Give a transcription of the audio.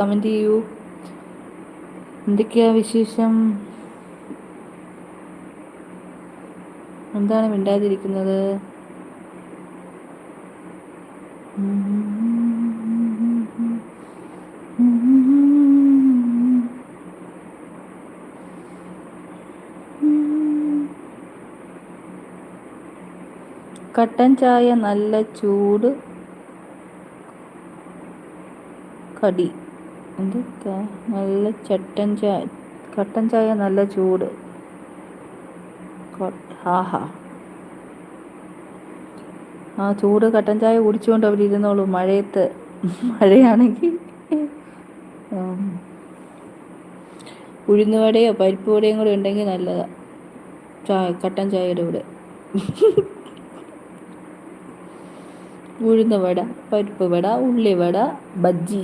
Comment ചെയ്യൂ. എന്തൊക്കെയാ വിശേഷം? എന്താണ് മിണ്ടാതിരിക്കുന്നത്? കട്ടൻ ചായ നല്ല ചൂട് കടി. എന്തൊക്കെ നല്ല കട്ടൻ ചായ നല്ല ചൂട്. ആഹാ, ആ ചൂട് കട്ടൻ ചായ കുടിച്ചുകൊണ്ട് അവിടെ ഇരുന്നോളൂ മഴയത്ത്. മഴയാണെങ്കിൽ ഉഴുന്നുവടയോ പരിപ്പ് വടയും കൂടെ ഉണ്ടെങ്കിൽ നല്ലതാണ് കട്ടൻ ചായയുടെ കൂടെ. ഉഴുന്നുവട, പരിപ്പ് വട, ഉള്ളിവട, ബജ്ജി,